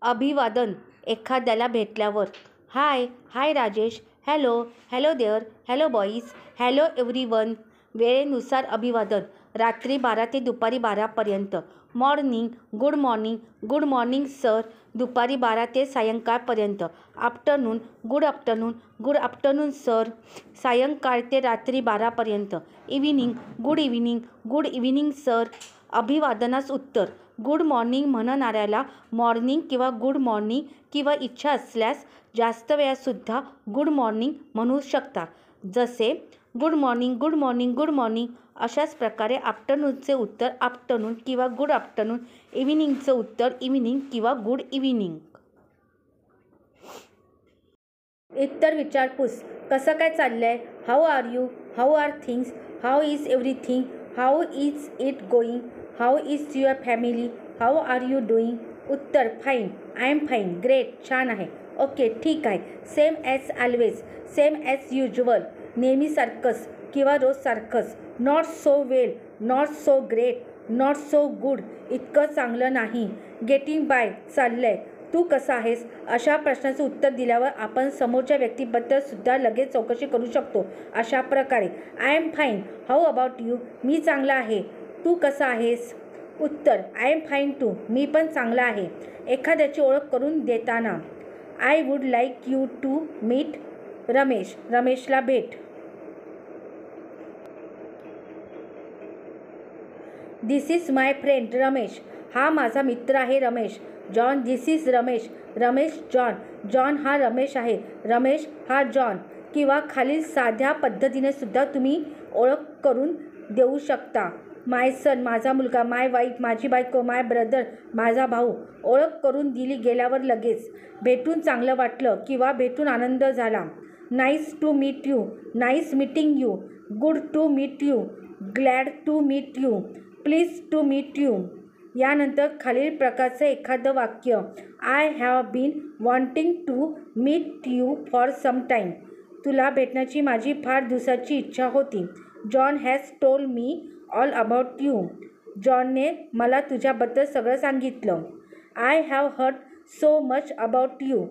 अभिवादन एखाद्याला भेटल्यावर. Hi hi Rajesh, hello hello there, hello boys, hello everyone. वेळेनुसार अभिवादन. रात्री 12 ते दुपारी 12पर्यंत. Morning, good morning sir. दुपारी 12 ते सायंकाळपर्यंत. Afternoon, good afternoon sir. सायंकाळ ते रात्री 12पर्यंत. Evening, good evening sir. अभिवादनास उत्तर. गुड मॉर्निंग म्हणणाऱ्याला मॉर्निंग किंवा गुड मॉर्निंग किंवा इच्छा असल्यास जास्त वेळासुद्धा गुड मॉर्निंग म्हणू शकता. जसे गुड मॉर्निंग. अशाच प्रकारे आफ्टरनूनचे उत्तर आफ्टरनून किंवा गुड आफ्टरनून, इव्हिनिंगचं उत्तर इव्हिनिंग किंवा गुड इव्हिनिंग. इतर विचारपूस. कसं काय चाललंय? How are you? How are things? How is everything? How is it going? How is your family? How are you doing? उत्तर fine. I am fine. Great. छान आहे. ओके, ठीक आहे. Same as always. Same as usual. नेहमीसारखंच किंवा रोजसारखंच. Not so well. Not so great. Not so good. इतकं चांगलं नाही. Getting by. चाललंय. तू कसा आहेस? अशा प्रश्नाचं उत्तर दिल्यावर आपण समोरच्या व्यक्तीबद्दल सुद्धा लगेच चौकशी करू शकतो. अशा प्रकारे I am fine. How about you? मी चांगला आहे. तू कसा आहेस? उत्तर आय एम फाईन टू. मी पण चांगला आहे. एखाद्याची ओळख करून देताना. I would like you to meet Ramesh. रमेशला भेट. This is my friend Ramesh. हा माझा मित्र आहे Ramesh. John. This is Ramesh. Ramesh John. John हा रमेश आहे. रमेश हा जॉन. किंवा खालील साध्या पद्धतीने सुद्धा तुम्ही ओळख करून देऊ शकता. My son. माझा मुलगा. माय वाईफ. माझी बायको. माय ब्रदर. माझा भाऊ. ओळख करून दिली गेल्यावर लगेच. भेटून चांगलं वाटलं किंवा भेटून आनंद झाला. Nice to meet you. Nice meeting you. Good to meet you. Glad to meet you. Please to meet you. यानंतर खालील प्रकारचं एखादं वाक्य. I have been wanting to meet you for some time. तुला भेटण्याची माझी फार दिवसाची इच्छा होती. John has told me all about you. जॉनने मला तुझ्याबद्दल सगळं सांगितलं. I have heard so much about you.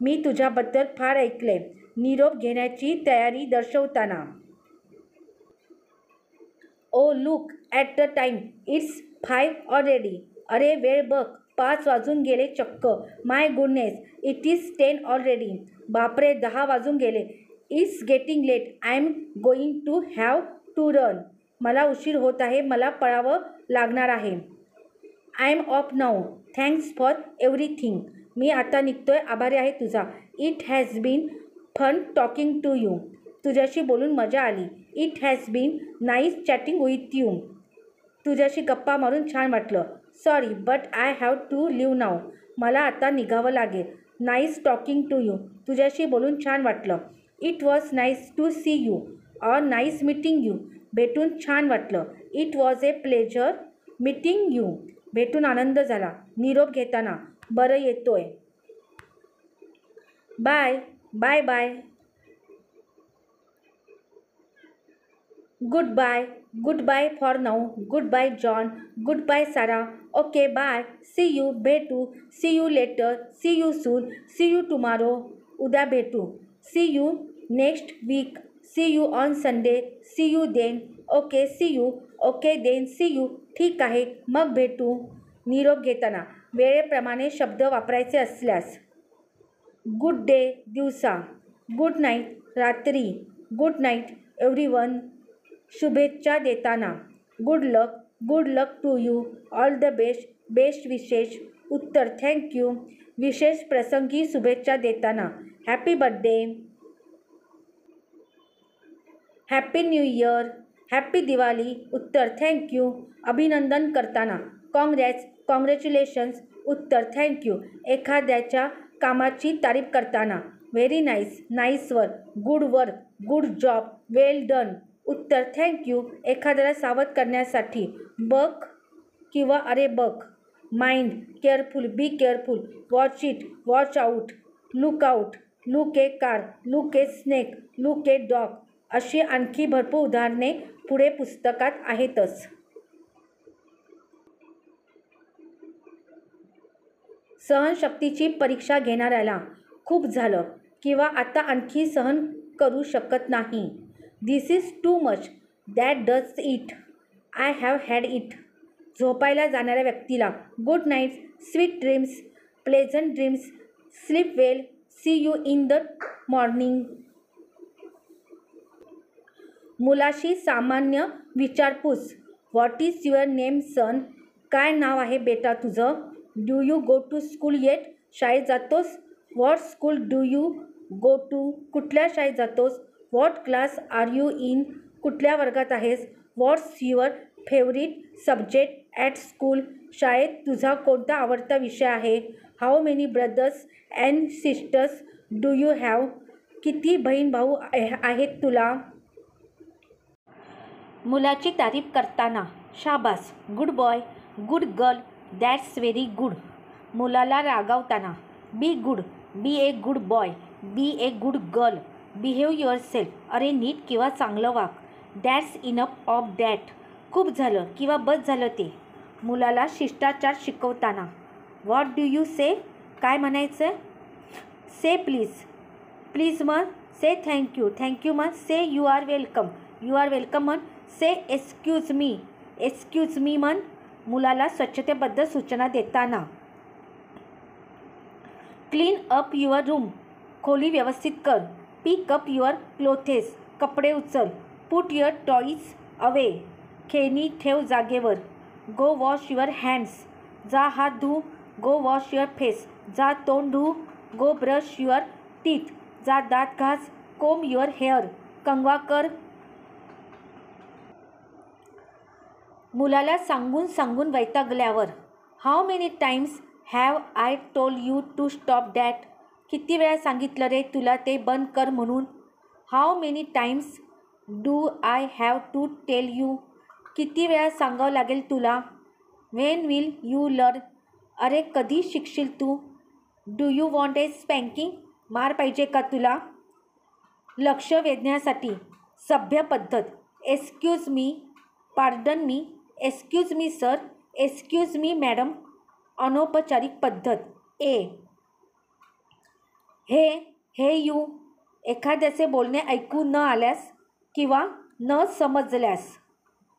मी तुझ्याबद्दल फार ऐकलंय. निरोप घेण्याची तयारी दर्शवताना. Oh look at the time. It's 5 already. अरे वेळ बघ. 5 वाजून गेले चक्क. My goodness. It is 10 already. बापरे, 10 वाजून गेले. It's getting late. I am going to have to run. मला उशीर होत आहे. मला पळावं लागणार आहे. I am off now. Thanks for everything. मी आता निघतोय. आभारी आहे तुझा. It has been fun talking to you. तुझ्याशी बोलून मजा आली. It has been nice chatting with you. तुझ्याशी गप्पा मारून छान वाटलं. Sorry but I have to leave now. मला आता निघावं लागेल. Nice talking to you. तुझ्याशी बोलून छान वाटलं. It was nice to see you. Or nice meeting you. भेटून छान वाटलं. It was a pleasure meeting you. भेटून आनंद झाला. निरोप घेताना. बरं येतोय. Bye bye bye. Good bye for now. Good bye John. Good bye Sarah. Okay bye. See you. भेटू. See you later. See you soon. See you tomorrow. उद्या भेटू. See you next week. See you on Sunday. See you then. Okay see you. Okay then see you. ठीक आहे, मग भेटू. निरोप घेताना. वेळेप्रमाणे शब्द वापरायचे असल्यास. गुड डे दिवसा. गुड नाईट रात्री. Good night everyone. शुभेच्छा देताना. Good luck to you. All the best. Best wishes. उत्तर थँक्यू. विशेष प्रसंगी शुभेच्छा देताना. Happy birthday. Happy new year. Happy Diwali. उत्तर थँक्यू. अभिनंदन करताना. कॉंग्रॅच्युलेशन्स. उत्तर थँक्यू. एखाद्याच्या कामाची तारीफ करताना. Very nice. Nice work. Good work. Good job. Well done. उत्तर थँक्यू. एखाद्याला सावध करण्यासाठी. बघ किंवा अरे बघ. Mind. Careful. Be careful. Watch it. Watch out. Look out. Look a car. Look a snake. Look a dog. अशी आणखी भरपूर उदाहरणे पुढे पुस्तकात आहेतच. सहनशक्तीची परीक्षा घेणाऱ्याला खूप झालं किंवा आता आणखी सहन करू शकत नाही. This is too much, that does it, I have had it. झोपायला जाणाऱ्या व्यक्तीला good night, sweet dreams, pleasant dreams, sleep well, see you in the morning. मुलाशी सामान्य विचारपूस. What is your name son? काय नाव आहे बेटा तुझं? Do you go to school yet? शाळेत जातोस? What school do you go to? कुठल्या शाळेत जातोस? What class are you in? कुठल्या वर्गात आहेस? व्हॉट्स your favourite subject at school? शाळेत तुझा कोणता आवडता विषय आहे? How many brothers and sisters do you have? किती बहीण भाऊ आहेत तुला? मुलाची तारीफ करताना शाबास, good boy, good girl, that's very good. मुलाला रागावताना be good, be a good boy, be a good girl, behave your self, अरे नीट किंवा चांगलं वाग, दॅट्स इनफ ऑफ दॅट, खूप झालं किंवा बस झालं ते. मुलाला शिष्टाचार शिकवताना व्हॉट डू यू से? काय म्हणायचं? से प्लीज, प्लीज म्हण. से थँक्यू, थँक्यू म्हण. Say you are welcome, you are welcome म्हण. से एक्सक्यूज मी, एक्सक्यूज मी म्हण. मुलाला स्वच्छतेबद्दल सूचना देताना क्लीन अप युअर रूम, खोली व्यवस्थित कर. पिक अप युअर क्लोथेस, कपडे उचल. पुट युअर टॉईज अवे, खेळणी ठेव जागेवर. गो वॉश युअर हँड्स, जा हात धू. गो वॉश युअर फेस, जा तोंड धू. गो ब्रश युअर टीथ, जा दात घास. कोम युअर हेअर, कंगवा कर. मुलाला सांगून सांगून वैतागल्यावर how many times have I told you to stop that? किती वेळा सांगितलं रे तुला ते बंद कर म्हणून? How many times do I have to tell you? किती वेळा सांगावं लागेल तुला? When will you learn? अरे कधी शिकशील तू? Do you want a spanking? मार पाहिजे का तुला? लक्ष वेधण्यासाठी सभ्य पद्धत. Excuse me, pardon me, excuse me sir, excuse me madam. अनौपचारिक पद्धत. ए हे, हे यू. एखाद्याचे बोलणे ऐकू न आल्यास किंवा न समजल्यास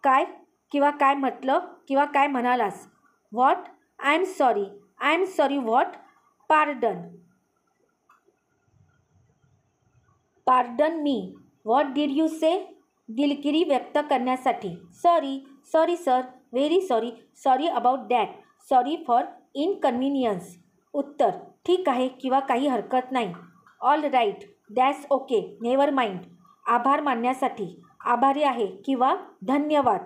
काय किंवा काय म्हटलं किंवा काय म्हणालास. What? I am sorry, I am sorry what? Pardon, pardon me. What did you say? दिलगिरी व्यक्त करण्यासाठी sorry, sorry sir, very sorry, sorry about that, sorry for inconvenience. उत्तर ठीक आहे किंवा काही हरकत नाही. All right, that's okay, never mind. आभार मानण्यासाठी आभारी आहे किंवा धन्यवाद.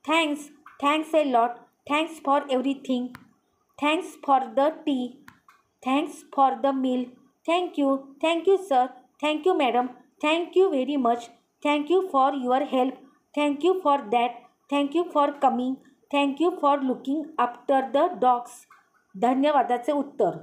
Thanks, thanks a lot, thanks for everything, thanks for the tea, thanks for the meal. Thank you, thank you sir, thank you madam, thank you very much, thank you for your help, thank you for that, thank you for coming, thank you for looking after the dogs. धन्यवादाचे उत्तर.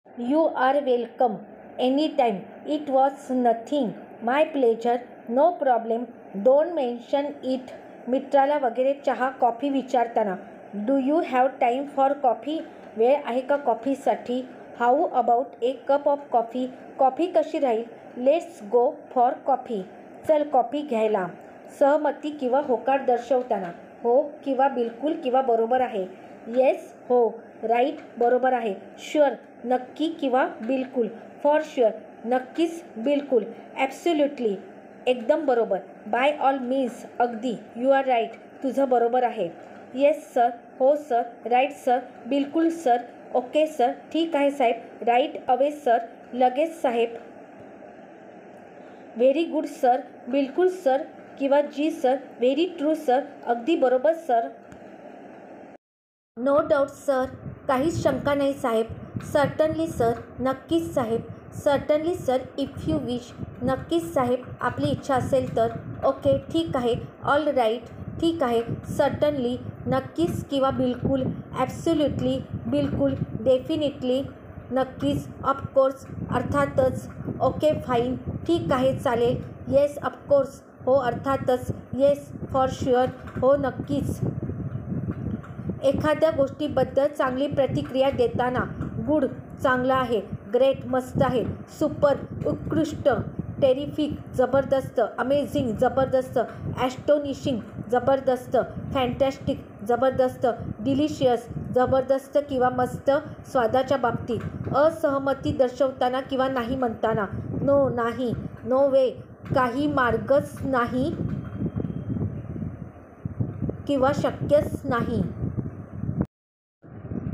You are welcome any time, it was nothing, my pleasure, no problem, don't mention it. मित्राला वगैरे चहा coffee विचारताना do you have time for coffee? वेळ आहे का कॉफीसाठी? How about a cup of coffee? Coffee कशी राहील? लेट्स गो फॉर कॉफी, चल कॉफी घ्यायला. सहमती किंवा होकार दर्शवताना हो किंवा बिलकुल किंवा बरोबर आहे. येस, हो, राईट, बरोबर आहे. शुअर, नक्की किंवा बिलकुल. फॉर शुअर, नक्कीच, बिलकुल. ॲब्सोल्युटली, एकदम बरोबर. बाय ऑल मीन्स, अगदी. यू आर राईट, तुझं बरोबर आहे. येस सर, हो सर, राईट सर, बिलकुल सर, ओके सर, ठीक आहे साहेब, राईट अवे सर, लगेच साहेब. व्हेरी गुड सर, बिलकुल सर किंवा जी सर, व्हेरी ट्रू सर, अगदी बरोबर सर. नो डाऊट सर, काहीच शंका नाही साहेब. सर्टनली सर, नक्कीच साहेब. Certainly sir, if you wish, नक्कीच साहेब, आपली इच्छा असेल तर. ओके, ठीक आहे. ऑल राईट, ठीक आहे. सर्टनली, नक्कीच किंवा बिलकुल. ॲब्सोल्युटली, बिलकुल. डेफिनेटली, नक्कीच. ऑफकोर्स, अर्थातच. ओके, फाईन, ठीक आहे, चालेल. येस, ऑफकोर्स, हो अर्थातच. येस, फॉर शुअर, हो नक्कीच. एखाद्या गोष्टीबद्दल चांगली प्रतिक्रिया देताना. गुड चांगला आहे, ग्रेट मस्त आहे, सुपर उत्कृष्ट, टेरिफिक जबरदस्त, अमेझिंग जबरदस्त, ॲस्टोनिशिंग जबरदस्त, फॅन्टॅस्टिक जबरदस्त, डिलिशियस जबरदस्त किंवा मस्त. स्वादाच्या बाबतीत असहमती दर्शवताना किंवा नाही म्हणताना. नो नाही, नो वे काही मार्गच नाही किंवा शक्यच नाही.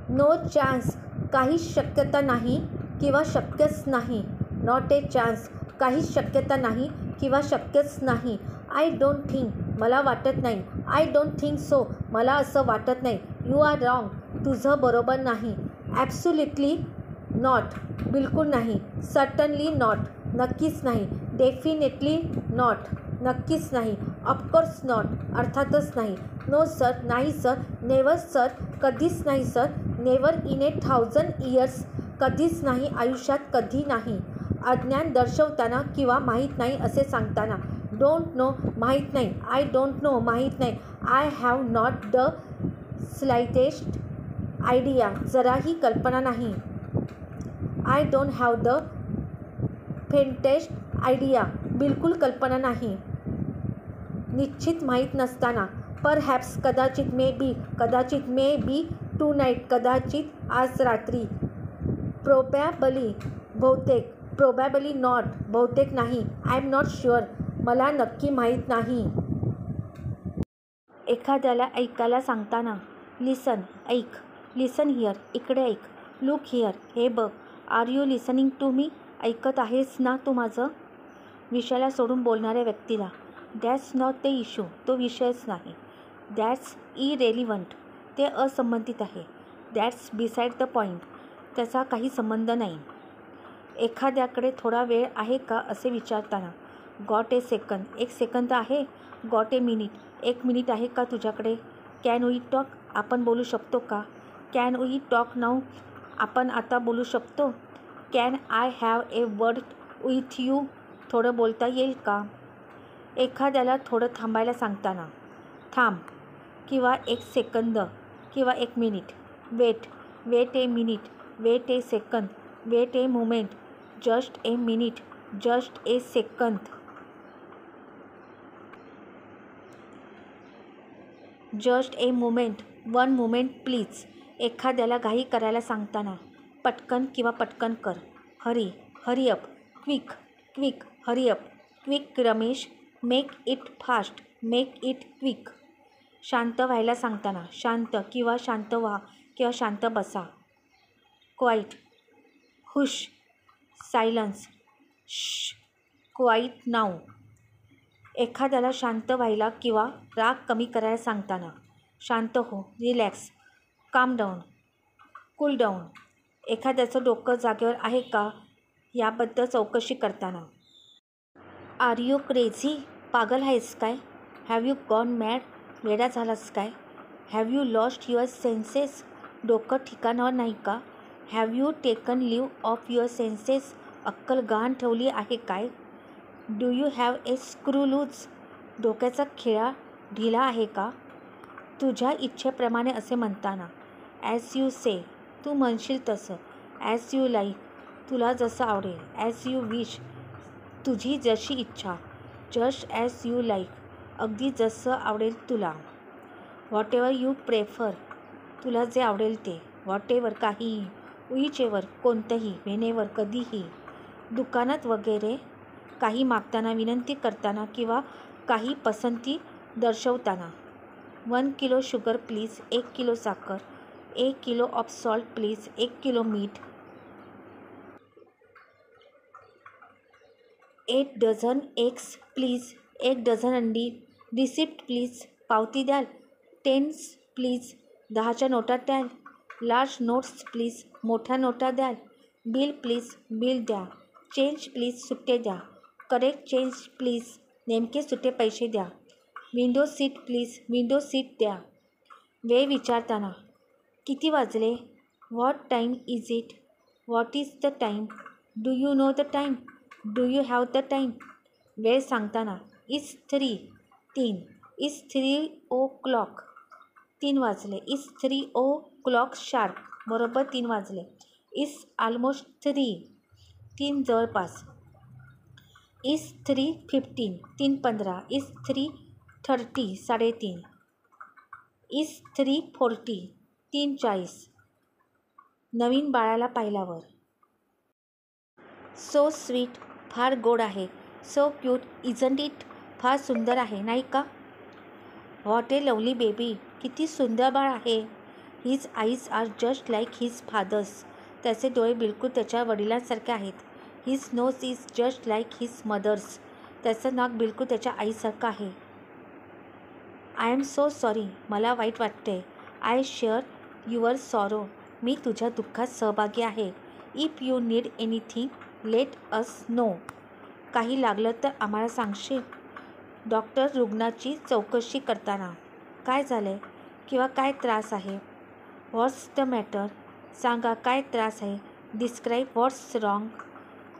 नो चान्स काहीच शक्यता नाही किंवा शक्यच नाही. नॉट ए चान्स काहीच शक्यता नाही किंवा शक्यच नाही. आय डोंट थिंक मला वाटत नाही. आय डोंट थिंक सो मला असं वाटत नाही. यू आर रॉंग तुझं बरोबर नाही. ॲब्सोल्युटली नॉट बिलकुल नाही. सर्टनली नॉट नक्कीच नाही. डेफिनेटली नॉट नक्कीच नाही. ऑफकोर्स नॉट अर्थातच नाही. नो सर नाही सर. नेव्हर सर कधीच नाही सर. नेव्हर इन 1000 इयर्स कधीच नाही. आयुष्यात कधी नाही. अज्ञान दर्शवताना किंवा माहीत नाही असे सांगताना. डोंट नो माहीत नाही. आय डोंट नो माहीत नाही. I have not the slightest idea जराही कल्पना नाही. I don't have the faintest idea बिलकुल कल्पना नाही. निश्चित माहीत नसताना. परहॅप्स कदाचित, मे बी कदाचित, मे बी टू नाईट कदाचित आज रात्री. प्रोबॅबली बहुतेक, प्रोबॅबली नॉट बहुतेक नाही. आय एम नॉट शुअर मला नक्की माहीत नाही. एखाद्याला ऐकायला सांगताना. लिसन ऐक, लिसन हिअर इकडे ऐक, लुक हिअर हे बघ, are you listening to me ऐकत आहेस ना तू माझं. विषयाला सोडून बोलणाऱ्या व्यक्तीला. दॅट्स नॉट द इश्यू तो विषयच नाही. दॅट्स इरेलिव्हंट ते असंबंधित आहे. दॅट्स बिसाइड द पॉईंट त्याचा काही संबंध नाही. एखाद्याकडे थोडा वेळ आहे का असे विचारताना. गॉट ए सेकंद एक सेकंद आहे. गॉट ए मिनिट एक मिनिट आहे का तुझ्याकडे. कॅन वी टॉक आपण बोलू शकतो का. कॅन वी टॉक नाऊ आपण आता बोलू शकतो. Can I have a word with you थोडं बोलता येईल का. एखाद्याला थोडं थांबायला सांगताना. थांब किंवा एक सेकंद किंवा एक minute. Wait, wait a minute, wait a second, wait a moment, just a minute, just a second. Just a moment, one moment please. एखाद्याला घाई करायला सांगताना. पटकन किंवा पटकन कर. Hurry, hurry up, quick, quick, hurry up, quick Ramesh, make it fast, make it quick. शांत व्हायला सांगताना. शांत किंवा शांत व्हा किंवा शांत बसा. क्वाईट, हुश, सायलन्स, श, क्वाईट नाऊ. एखाद्याला शांत व्हायला किंवा राग कमी करायला सांगताना. शांत हो, रिलॅक्स, काम डाऊन, कूल डाऊन. एखाद्याचं डोकं जागेवर आहे का याबद्दल चौकशी करताना. आर यू क्रेझी पागल आहेस काय. हॅव यू गॉन मॅड वेडा झालास काय. Have you lost your senses डोकं ठिकाणावर नाही का. Have you taken leave of your senses अक्कल गहाण ठेवली आहे काय. Do you have a screw loose डोक्याचा खिळा ढिला आहे का. तुझ्या इच्छेप्रमाणे असे म्हणताना. ॲज यू से तू म्हणशील तसं. ॲज यू लाईक तुला जसं आवडेल. ॲज यू विश तुझी जशी इच्छा. जस्ट ॲज यू लाईक अगदी जसं आवडेल तुला. व्हॉट एव्हर यू प्रेफर तुला जे आवडेल ते. व्हॉट एव्हर काहीही. विच एव्हर कोणतंही. व्हेनेव्हर कधीही. दुकानात वगैरे काही मागताना, विनंती करताना किंवा काही पसंती दर्शवताना. 1 किलो शुगर प्लीज 1 किलो साखर. 1 kilo of salt please 1 kilo मीठ. 8 डझन एग्स प्लीज 1 डझन अंडी. रिसिप्ट प्लीज पावती द्याल. टेन्स प्लीज 10च्या नोटा द्याल. लार्ज नोट्स प्लीज मोठ्या नोटा द्याल. बिल प्लीज बिल द्या. चेंज प्लीज सुट्टे द्या. करेक्ट चेंज प्लीज नेमके सुट्टे पैसे द्या. Window seat please window seat द्या. वेळ विचारताना. किती वाजले. What time is it. What is the time. Do you know the time. Do you have the time. वेळ सांगताना. Is 3 3 is 3 o'clock. 3 वाजले. It's 3 o'clock sharp. बरोबर 3 वाजले. It's almost 3. 3 जवळपास. इट्स 3:15. 3:15. इट्स 3:30. 3:30. इट्स 3:40. 3:40. नवीन बाळाला पाहिल्यावर. So sweet. फार गोड आहे. So cute. Isn't it. फार सुंदर आहे नाही का? What a lovely baby. किती सुंदर बाळ आहे. His eyes are just like his father's. त्याचे डोळे बिलकुल त्याच्या वडिलांसारखे आहेत. His nose is just like his mother's. त्याचं नाक बिलकुल त्याच्या आईसारखं आहे. I am so sorry. मला वाईट वाटते. I share your sorrow. मी तुझ्या दुःखात सहभागी आहे. If you need anything let us know. काही लागलं तर आम्हाला सांगशील? डॉक्टर रुग्णाची चौकशी करताना. काय झालं किंवा काय त्रास आहे? What's the matter. सांगा काय त्रास आहे. Describe what's wrong.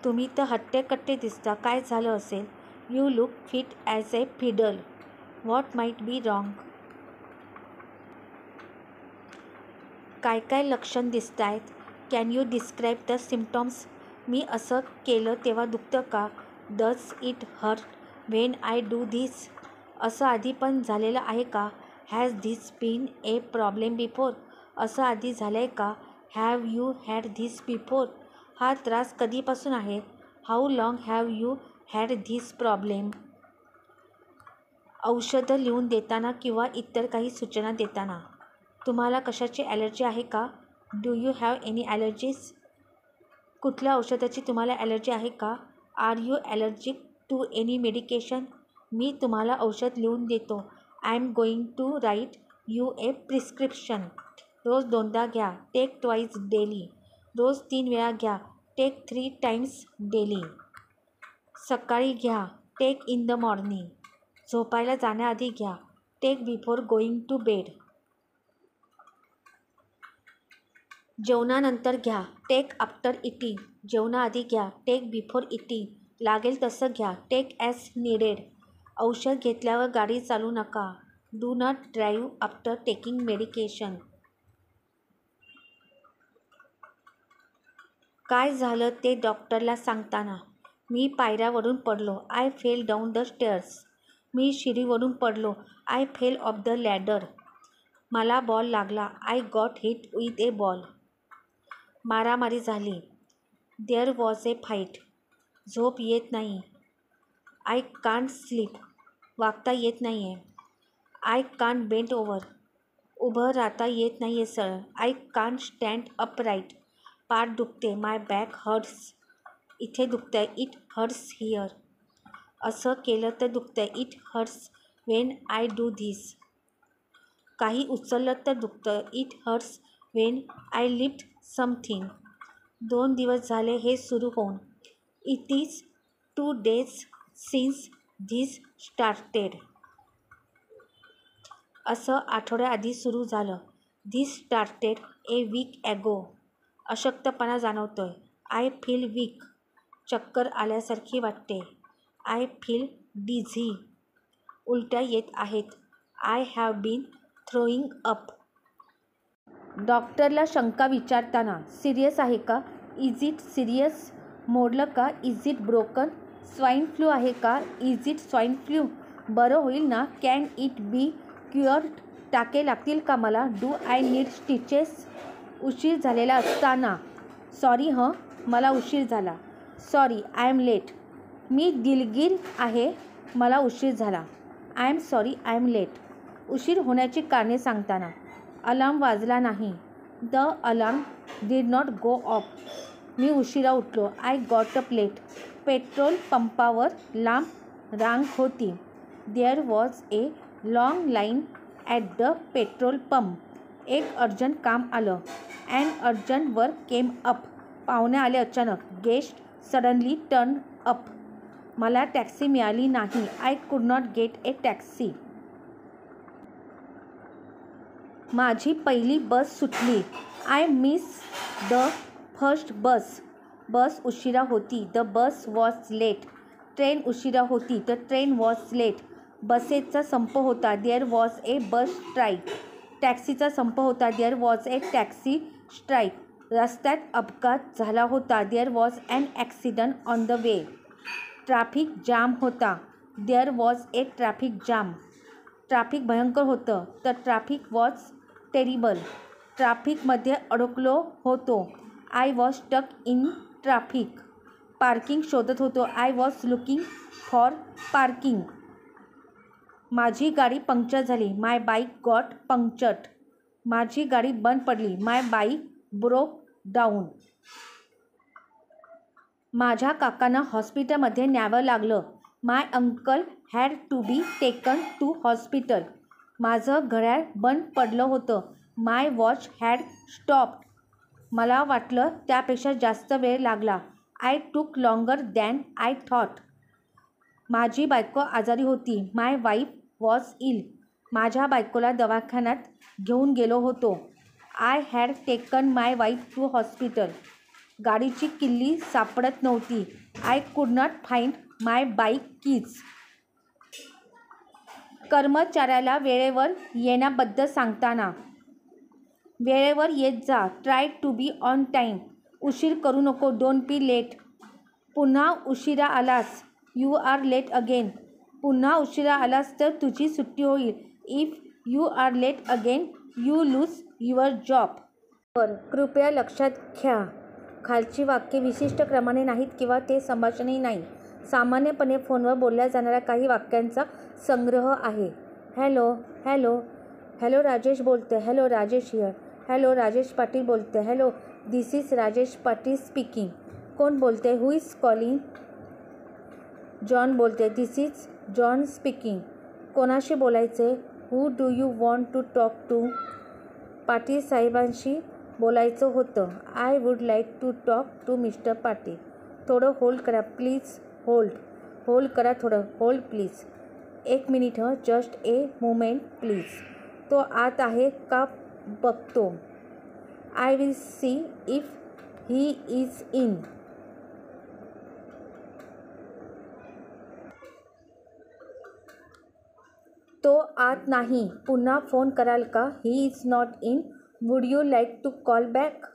तुम्ही तर हट्टेकट्टे दिसता. काय झालं असेल? You look fit as a fiddle. What might be wrong. काय काय लक्षण दिसत आहेत? Can you describe the symptoms. मी असं केलं तेव्हा दुखतं का? Does it hurt when I do this. असं आधी पण झालेलं आहे का? Has this been a problem before. असं आधी झालं आहे का? Have you had this before. हा त्रास कधीपासून आहे? How long have you had this problem. औषधं लिहून देताना किंवा इतर काही सूचना देताना. तुम्हाला कशाची ॲलर्जी आहे का? Do you have any allergies. कुठल्या औषधाची तुम्हाला ॲलर्जी आहे का? Are you allergic to any medication. मी तुम्हाला औषध लिहून देतो. I am going to write you a prescription. रोज 2दा घ्या. Take twice daily. रोज 3 वेळा घ्या. Take 3 times daily. सकाळी घ्या. Take in the morning. झोपायला जाण्याआधी घ्या. Take before going to bed. जेवणानंतर घ्या. Take after eating. जेवणाआधी घ्या. Take before eating. लागेल तसं घ्या. Take as needed. औषध घेतल्यावर गाडी चालू नका. Do not drive after taking medication. काय झालं ते डॉक्टरला सांगताना. मी पायऱ्यावरून पडलो. I fell down the stairs. मी शिडीवरून पडलो. I fell off the ladder. मला बॉल लागला. I got hit with a ball. मारामारी झाली. There was a fight. झोप येत नाही. I can't sleep. वागता येत नाही आहे. I can't bend over. उभं राहता येत नाही आहे सरळ. I can't stand upright. पाठ दुखते. My back hurts. इथे दुखतंय. It hurts here. असं केलं तर दुखतंय. It hurts when I do this. काही उचललं तर दुखतं. It hurts when I lift something. 2 दिवस झाले हे सुरू होऊन. It is 2 days since this started. असं आठवड्याआधी सुरू झालं. This started a week ago. अशक्तपणा जाणवतोय. I feel weak. चक्कर आल्यासारखी वाटते. I feel dizzy. उलट्या येत आहेत. I have been throwing up. डॉक्टरला शंका विचारताना. सिरियस आहे का? Is it serious. मोडलं का? Is it broken. Swine flu आहे का? Is it swine flu. बरं होईल ना? Can it be cured. टाके लागतील का मला? Do I need stitches. उशीर झालेला असताना. सॉरी मला उशीर झाला. Sorry I am late. मी दिलगीर आहे. मला उशीर झाला. I am sorry I am late. उशीर होण्याची कारणे सांगताना. अलार्म वाजला नाही. The alarm did not go off. मी उशिरा उठलो. I got up late. Petrol पंपावर लांब रांग होती. There was a long line at the petrol pump. एक अर्जंट काम आलं. An urgent work came up. पाहुणे आले अचानक. Guest suddenly turn up. मला टॅक्सी मिळाली नाही. I could not gate A taxi. माझी पहिली बस सुटली. I miss the first bus. Bus उशिरा होती. The bus was late. Train उशिरा होती. The train was late. बसेसचा संप होता. There was a bus strike. टॅक्सीचा संप होता. There was a taxi strike. रस्त्यात अपघात झाला होता. There was an accident on the way. Traffic jam होता. There was a traffic jam. Traffic भयंकर होतं. The traffic was terrible. ट्रॅफिकमध्ये अडकलो होतो. I was stuck in traffic. Parking शोधत होतो. I was looking for parking. माझी गाडी पंक्चर झाली. My bike got punctured. माझी गाडी बंद पडली. My bike broke down. माझ्या काकांना हॉस्पिटलमध्ये न्यावं लागलं. My uncle had to be taken to hospital. माझं घड्याळ बंद पडलं होतं. My watch had stopped. मला वाटलं त्यापेक्षा जास्त वेळ लागला. आय टूक लॉंगर दॅन आय थॉट. माझी बायको आजारी होती. My wife was ill. माझ्या बायकोला दवाखान्यात घेऊन गेलो होतो. I had taken my wife to hospital. गाडीची किल्ली सापडत नव्हती. I could not find my bike keys. कर्मचाऱ्याला वेळेवर येण्याबद्दल सांगताना, वेळेवर येत जा. Try to be on time. उशीर करू नको. Don't be late. पुन्हा उशिरा आलास. You are late again. पुन्हा उशिरा आलास तर तुझी सुट्टी होईल. If you are late again you lose your job. कृपया लक्षात घ्या, खालची वाक्ये विशिष्ट क्रमाने नाहीत किंवा ते संभाषणही नाही. सामान्यपणे फोनवर बोलल्या जाणाऱ्या काही वाक्यांचा संग्रह आहे. हॅलो हॅलो हॅलो राजेश बोलते. Hello Rajesh here. Hello Rajesh Patil बोलते. Hello this is Rajesh Patil speaking. कोण बोलते? Who is calling? जॉन बोलते. This is John speaking. कोणाशी बोलायचे? Who do you want to talk to? Patil साहेबांशी बोलायचं होतं. I would like to talk to mister Patil. थोडं होल्ड करा प्लीज. होल्ड करा थोडं. Hold please. एक मिनिट हं. Just a moment please. तो आत आहे का बघतो. I will see if he is in. तो आत नाही. पुन्हा फोन कराल का? He is not in. Would you like to call back?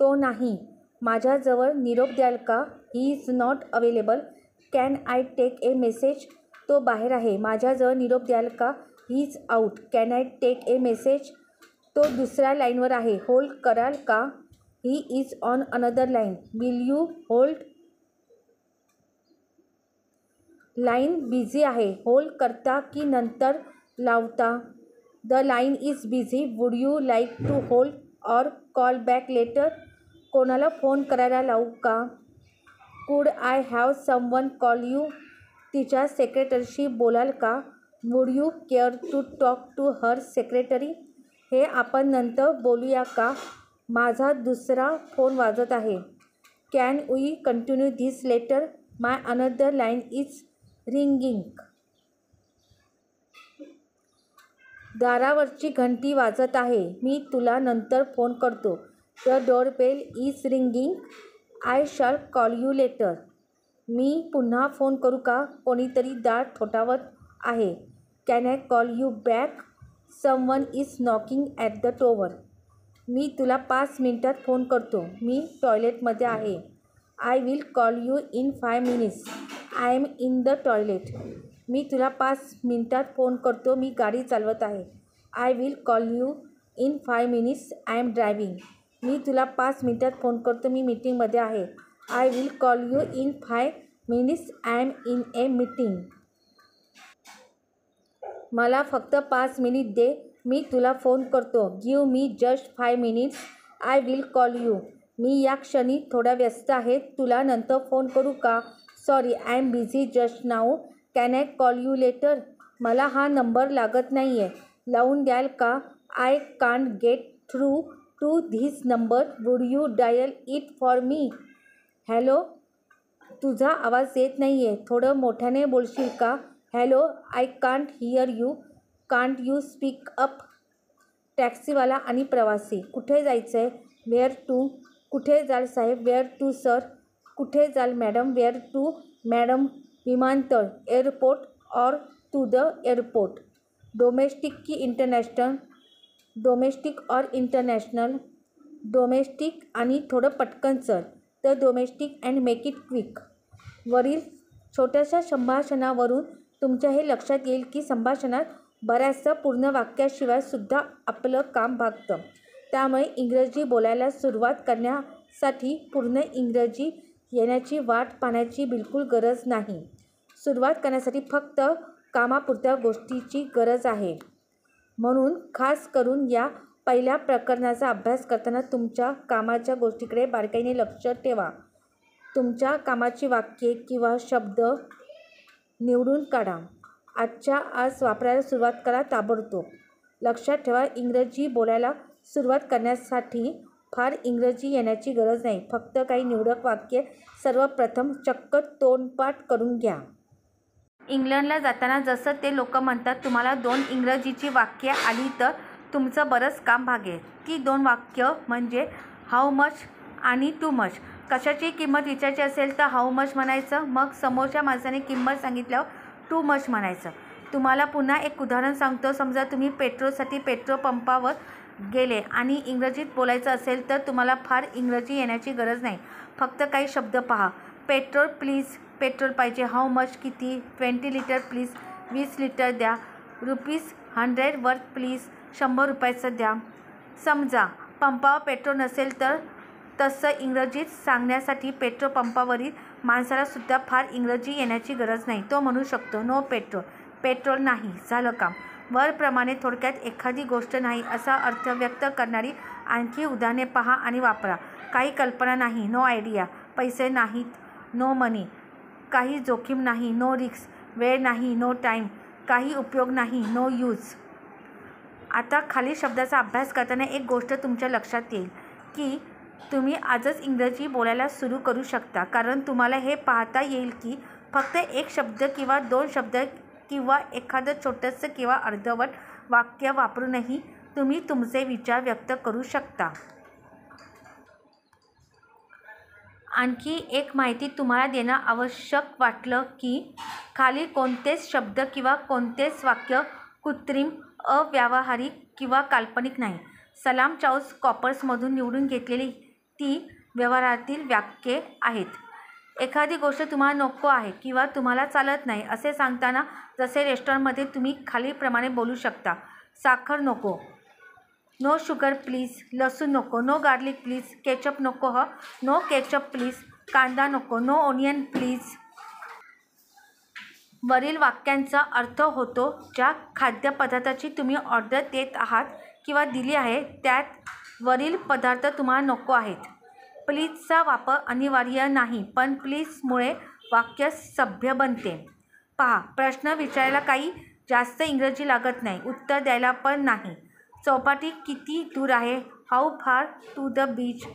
तो नाही. माझ्याजवळ निरोप द्याल का? He is not available. Can I take a message? तो बाहेर आहे. माझ्याजवळ निरोप द्याल का? He is out. Can I take a message? तो दुसऱ्या लाईनवर आहे. होल्ड कराल का? He is on another line. Will you hold? Line busy आहे. होल्ड करता की नंतर लावता? The line is busy. Would you like to hold or call back later? कोणाला फोन करायला लावू का? Could I have someone call you? तिच्या सेक्रेटरीशी बोलाल का? Would you care to talk to her secretary? हे आपण नंतर बोलूया का? माझा दुसरा फोन वाजत आहे. Can we continue this later? My another line is ringing. दारावरची घंटी वाजत आहे. मी तुला नंतर फोन करतो. The doorbell is ringing. I shall call you later. मी पुन्हा फोन करू का? कोणीतरी दार ठोठावत आहे. Can I call you back? Someone is knocking at the door. मी तुला 5 मिनिटात फोन करतो. मी टॉयलेटमध्ये आहे. I will call you in 5 minutes. I am in the toilet. मी तुला 5 मिनिटात फोन करतो. मी गाडी चालवत आहे. I will call you in 5 minutes. I am driving. मी तुला 5 मिनिटात फोन करतो. मी मीटिंगमध्ये आहे. I will call you in 5 minutes. I am in a meeting. मला फक्त 5 मिनिट दे. मी तुला फोन करतो. Give me just 5 minutes. I will call you. मी या क्षणी थोडा व्यस्त आहे. तुला नंतर फोन करू का? Sorry I am busy just now. Can I call you later? मला हा नंबर लागत नाही आहे. लावून द्याल का? I can't get through to this number. Would you dial it for me? Hello. तुझा आवाज येत नाही आहे. थोडं मोठ्याने बोलशील का? Hello. I can't hear you. Can't you speak up? टॅक्सीवाला आणि प्रवासी. कुठे जायचं आहे? Where to? कुठे जाल साहेब? Where to sir? कुठे जाल मॅडम? Where to madam? विमानतळ, airport or to the airport? Domestic की इंटरनॅशनल? डोमेस्टिक और इंटरनॅशनल. डोमेस्टिक आणि थोडं पटकन चल तर domestic and make it quick. वरील छोट्याशा संभाषणावरून तुमच्या हे लक्षात येईल की संभाषणात बऱ्याचदा पूर्ण वाक्याशिवाय सुद्धा आपलं काम भागतं. त्यामुळे इंग्रजी बोलायला सुरुवात करण्यासाठी पूर्ण इंग्रजी येण्याची वाट पाहण्याची बिलकुल गरज नाही. सुरुवात करण्यासाठी फक्त कामापुरत्या गोष्टीची गरज आहे. म्हणून खास करून या पहिल्या प्रकरणाचा अभ्यास करताना तुमच्या कामाच्या गोष्टीकडे बारकाईने लक्ष ठेवा. तुमच्या कामाची वाक्ये किंवा शब्द निवडून काढा. आजच्या आज वापरायला सुरुवात करा ताबडतोब. लक्षात ठेवा, इंग्रजी बोलायला सुरुवात करण्यासाठी फार इंग्रजी येण्याची गरज नाही. फक्त काही निवडक वाक्ये सर्वप्रथम चक्क तोंडपाठ करून घ्या. इंग्लंडला जाताना जसं ते लोक म्हणतात, तुम्हाला 2 इंग्रजीची वाक्ये आली तर तुमचं बरंच काम भागेल. ती 2 वाक्य म्हणजे हाऊ मच आणि टू मच. कशाची किंमत विचारायची असेल तर हाऊ मच म्हणायचं, मग समोरच्या माणसाने किंमत सांगितल्यावर टू मच म्हणायचं. तुम्हाला पुन्हा एक उदाहरण सांगतो. समजा तुम्ही पेट्रोलसाठी पेट्रोल पंपावर गेले आणि इंग्रजीत बोलायचं असेल तर तुम्हाला फार इंग्रजी येण्याची गरज नाही. फक्त काही शब्द पहा. पेट्रोल प्लीज, पेट्रोल पाहिजे. हाऊ मच किती? 20 लिटर प्लीज, 20 लिटर द्या. ₹100 वर्थ प्लीज, 100 रुपयाचं द्या. समजा पंपावर पेट्रोल नसेल तर तसं इंग्रजीत सांगण्यासाठी पेट्रोल पंपावरील माणसाला सुद्धा फार इंग्रजी येण्याची गरज नाही. तो म्हणू शकतो नो पेट्रोल, पेट्रोल नाही, झालं काम. वरप्रमाणे थोडक्यात एखादी गोष्ट नाही असा अर्थ व्यक्त करणारी आणखी उदाहरणे पहा आणि वापरा. काही कल्पना नाही, नो आयडिया. पैसे नाहीत, नो मनी. काही जोखीम नाही, नो रिस्क. वेळ नाही, नो टाईम. काही उपयोग नाही, नो यूज. आता खाली शब्दाचा अभ्यास करताना एक गोष्ट तुमच्या लक्षात येईल की तुम्ही आजच इंग्रजी बोलायला सुरू करू शकता. कारण तुम्हाला हे पाहता येईल की फक्त एक शब्द किंवा 2 शब्द किंवा एखादं छोटंसं किंवा अर्धवट वाक्य वापरूनही तुम्ही तुमचे विचार व्यक्त करू शकता. आणखी एक माहिती तुम्हाला देणं आवश्यक वाटलं की खाली कोणतेच शब्द किंवा कोणतेच वाक्य कृत्रिम, अव्यावहारिक किंवा काल्पनिक नाही. सलाम चाऊस कॉपर्समधून निवडून घेतलेली ती व्यवहारातील वाक्ये आहेत. एखादी गोष्ट तुम्हाला नको आहे किंवा तुम्हाला चालत नाही असे सांगताना जसे रेस्टॉरंटमध्ये तुम्ही खालीलप्रमाणे बोलू शकता. साखर नको, नो शुगर प्लीज. लसूण नको, नो गार्लिक प्लीज. केचप नको, नो केचप प्लीज. कांदा नको, नो ओनियन प्लीज. वरील वाक्यांचा अर्थ होतो ज्या खाद्यपदार्थाची तुम्ही ऑर्डर देत आहात किंवा दिली आहे त्यात वरील पदार्थ तुम्हाला नको आहेत. प्लीजचा वापर अनिवार्य नाही, पण प्लीजमुळे वाक्य सभ्य बनते. पहा, प्रश्न विचारायला काही जास्त इंग्रजी लागत नाही, उत्तर द्यायला पण नाही. चौपाटी किती दूर आहे? हाऊ फार टू द बीच?